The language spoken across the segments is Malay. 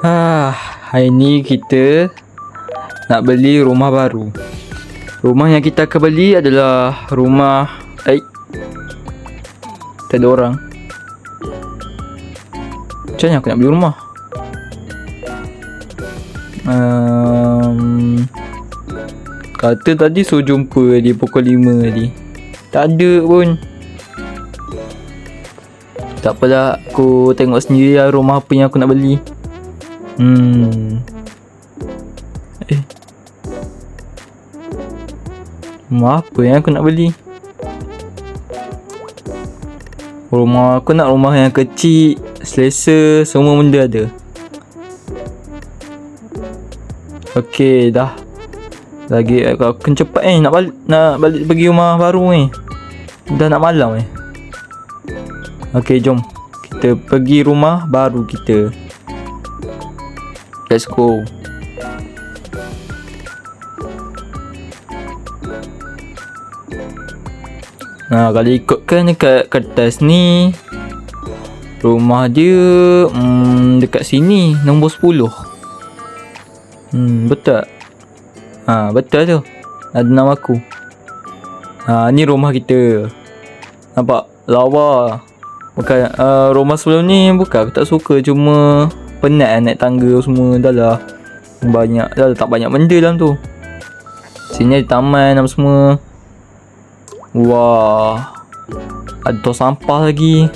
Hari ni kita nak beli rumah baru. Rumah yang kita akan beli adalah rumah tak ada orang. Macam mana aku nak beli rumah? Kata tadi suruh jumpa dia pukul 5 tadi. Tak ada pun. Tak apalah, aku tengok sendiri lah rumah apa yang aku nak beli. Rumah apa yang aku nak beli? Rumah aku nak rumah yang kecil, selesa, semua benda ada. Okey dah. Lagi aku kena cepat nak balik pergi rumah baru ni. Dah nak malam ni. Okey, jom kita pergi rumah baru kita. Let's go. Kalau ikutkan dekat kertas ni, rumah dia dekat sini, nombor 10. Betul. Betul tu. Ada nama aku. Ni rumah kita. Nampak? Lawa. Bukan rumah sebelum ni bukan aku tak suka, cuma penat naik tangga semua. Dah lah tak banyak benda dalam tu. Sini ada taman apa semua. Wah, ada tong sampah lagi.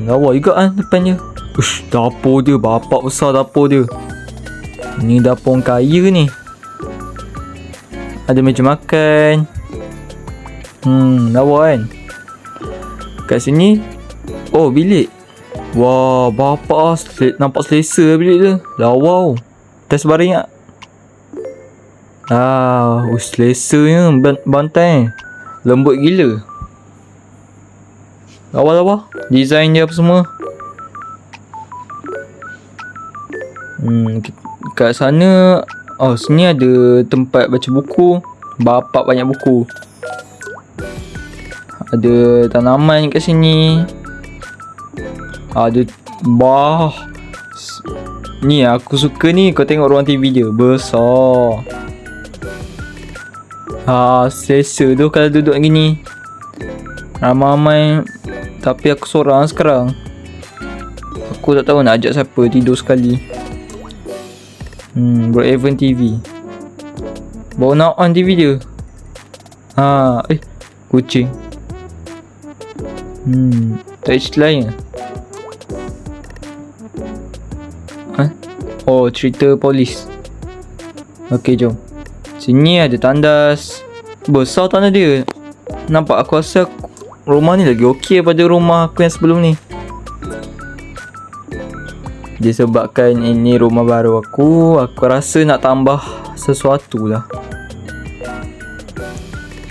Lawa juga kan depannya. Ush, dapur dia, bapak besar dapur dia. Ni dapur kaya ni. Ada meja makan. Lawa kan. Kat sini, bilik. Wah, bapak nampak selesa bilik tu. Lawa. Test baring tak? Selesanya bantai. Lembut gila. Lawa. Design dia apa semua. Kat sana, sini ada tempat baca buku. Bapak banyak buku. Ada tanaman kat sini. Ada ni aku suka ni. Kau tengok ruang TV dia besar. Selesa tu kalau duduk gini. Ramai-ramai. Tapi aku seorang sekarang. Aku tak tahu nak ajak siapa. Tidur sekali. Broadhaven TV. Baru nak on TV dia. Kucing. Tak ada cerita lain. Cerita polis. Okey, jom. Sini ada tandas. Besar tandas dia. Nampak, aku rasa rumah ni lagi okey daripada rumah aku yang sebelum ni. Disebabkan ini rumah baru aku rasa nak tambah sesuatu lah.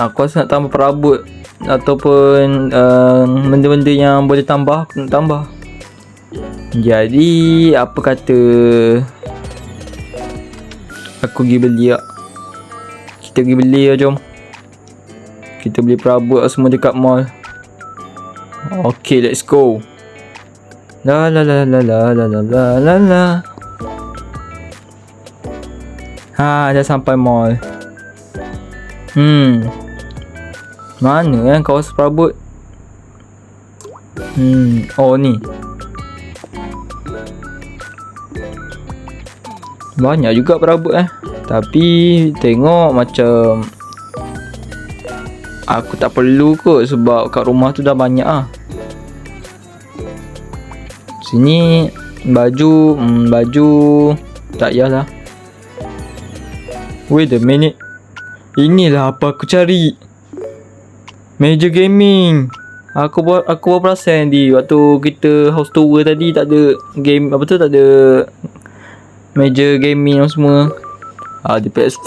Aku rasa nak tambah perabot ataupun benda-benda yang boleh tambah, aku nak tambah. Jadi apa kata aku pergi beli tak? Kita pergi beli lah, jom. Kita beli perabot semua dekat mall. Okay, let's go. La. Dah sampai mall. Mana kawasan perabot? Ni. Banyak juga perabot tapi tengok macam aku tak perlu kot, sebab kat rumah tu dah banyak Sini baju tak payahlah. Wait a minute. Inilah apa aku cari. Meja gaming. Aku baru perasan waktu kita house tour tadi tak ada game tak ada meja gaming semua. Ada PS4.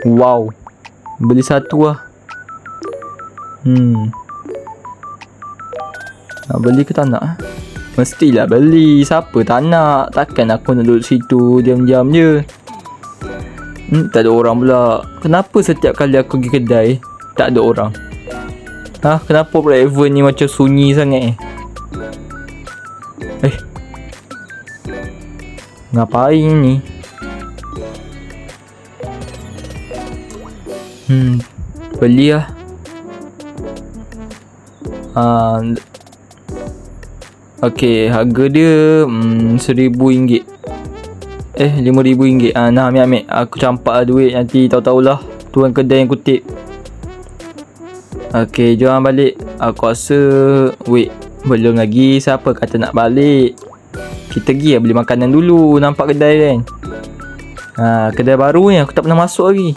Wow. Beli satu lah. Nak beli ke tak nak? Mestilah beli. Siapa tak nak? Takkan aku nak duduk situ diam-diam je. Tak ada orang pula. Kenapa setiap kali aku pergi kedai tak ada orang? Kenapa Broadhaven ni macam sunyi sangat Ngapain ni? Beli lah. Okay, harga dia RM1,000. RM5,000. Nah, ambil. Aku campak lah duit. Nanti tahu-tahulah tuan kedai yang kutip. Okay, jom balik. Aku rasa wait, belum lagi. Siapa kata nak balik? Kita pergi lah beli makanan dulu. Nampak kedai kan? Kedai baru ni aku tak pernah masuk lagi.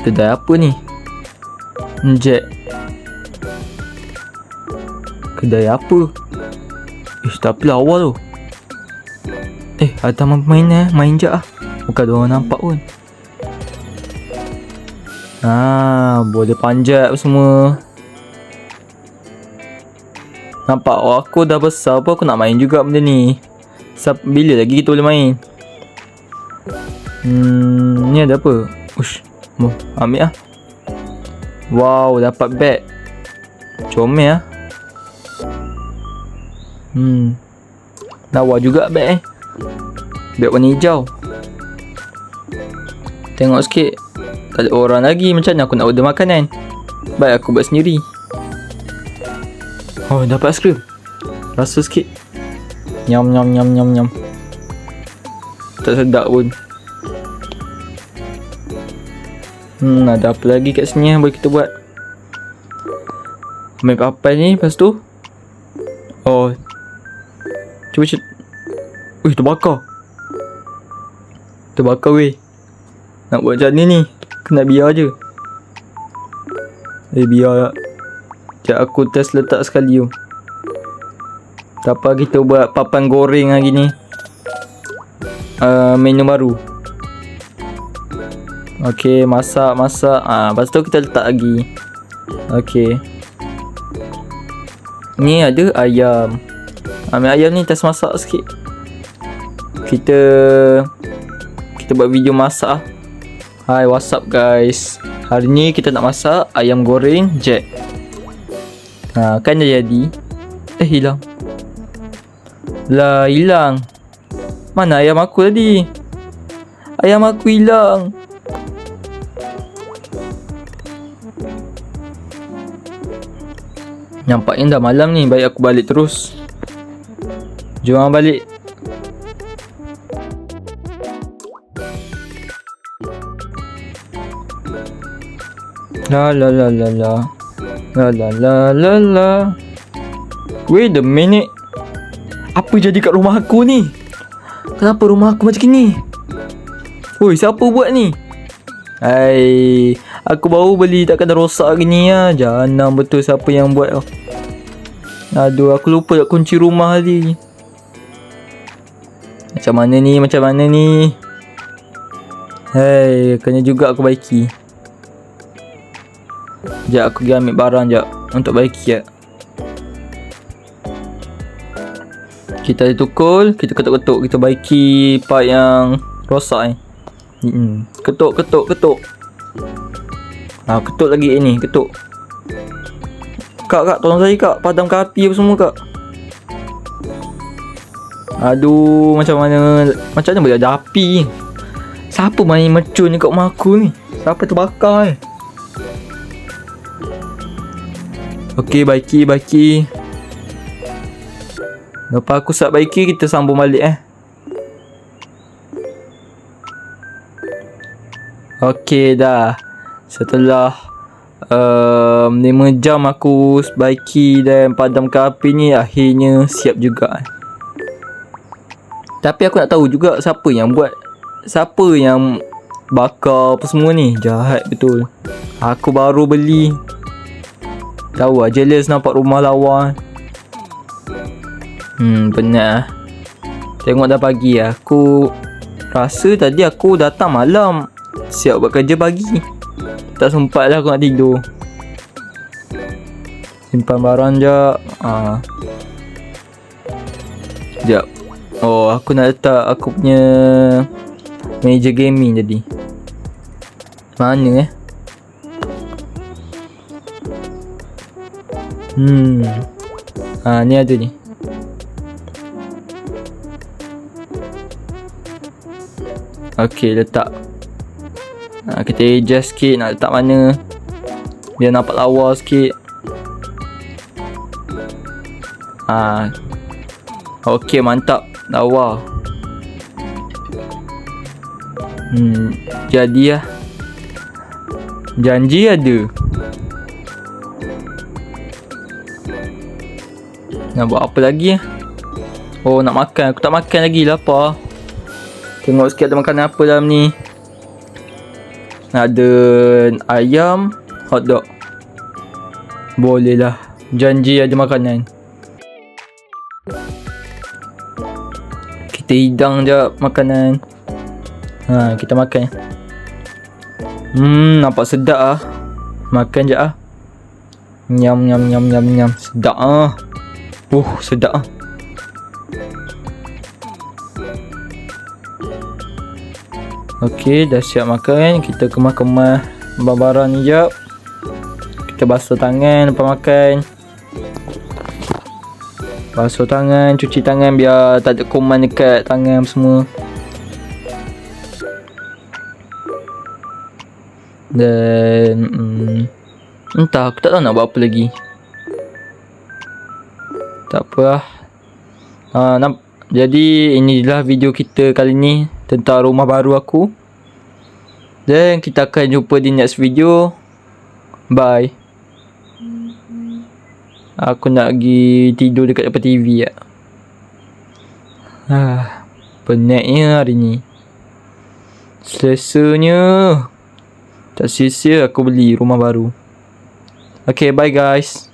Kedai apa ni? Jack. Kedai apa? Tapi lawa tu. Ada main main je lah. Bukan diorang nampak pun. Boleh panjat semua. Nampak aku dah besar pun aku nak main juga benda ni. Bila lagi kita boleh main? Ni ada apa? Ush, ambil lah. Wow, dapat bag. Comel lah. Lawa juga bag bag warna hijau. Tengok sikit. Tak ada orang lagi. Macam mana aku nak order makanan? Baik aku buat sendiri. Dapat aiskrim. Rasa sikit. Nyam. Tak sedap pun. Ada apa lagi kat sini yang boleh kita buat? Ambil papan ni. Lepas tu cuba terbakar weh. Nak buat macam ni kena biar je. Biar. Sekejap aku test letak sekali tu. Tak apa, kita buat papan goreng lagi ni. Menu baru. Okay, masak. Lepas tu kita letak lagi. Okay. Ni ada ayam. Ambil ayam ni, test masak sikit. Kita buat video masak. Hai, what's up guys? Hari ni kita nak masak ayam goreng Jack. Kan dah jadi. Hilang. Hilang. Mana ayam aku tadi? Ayam aku hilang. Nampaknya dah malam ni. Baik aku balik terus. Jom balik. La. Wait a minute. Apa jadi kat rumah aku ni? Kenapa rumah aku macam ni? Siapa buat ni? Aku baru beli, takkan dah rosak gini ya. Jangan betul siapa yang buat. Aduh, aku lupa nak kunci rumah tadi. Macam mana ni? Kena juga aku baiki. Sekejap aku pergi ambil barang sekejap untuk baiki ya. Kita tukul, kita ketuk-ketuk, kita baiki part yang rosak ni. Ketuk. Ketuk lagi ni, ketuk. Kak, tolong saya kak, padamkan api apa semua kak. Aduh, macam mana boleh ada api? Siapa main mercun ni kat rumah aku ni? Siapa terbakar ni? Okey, baiki. Lepas aku start baiki, kita sambung balik Okey dah. Setelah 5 jam aku baiki dan padamkan api ni, akhirnya siap juga. Tapi aku nak tahu juga siapa yang buat, siapa yang bakar apa semua ni. Jahat betul. Aku baru beli. Tahu lah, jealous nampak rumah lawa. Penat. Tengok dah pagi. Aku rasa tadi aku datang malam, siap buat kerja pagi. Tak sempat lah aku nak tidur. Simpan barang jap. Sekejap. Aku nak letak aku punya meja gaming tadi. Mana Ni ada ni. Okay, letak. Kita adjust sikit nak letak mana, biar nampak lawa sikit. Okay, mantap. Lawa. Jadi lah. Janji ada. Nak buat apa lagi? Oh, nak makan. Aku tak makan lagi, lapar. Tengok sikit ada makanan apa dalam ni. Ada ayam, hotdog. Boleh lah. Janji ada makanan. Kita hidang je makanan. Kita makan. Nampak sedap ah. Makan je ah. Nyam. Sedap ah. Sedap ah. Okey, dah siap makan. Kita kemas-kemas barang-barang ni jap. Kita basuh tangan lepas makan. Basuh tangan, cuci tangan biar tak ada kuman dekat tangan semua. Dan entah, aku tak tahu nak buat apa lagi. Tak apa lah. Jadi inilah video kita kali ni tentang rumah baru aku. Dan kita akan jumpa di next video. Bye. Aku nak pergi tidur dekat depan TV lah. Penatnya hari ni. Selesanya. Tak sia-sia aku beli rumah baru. Okay, bye guys.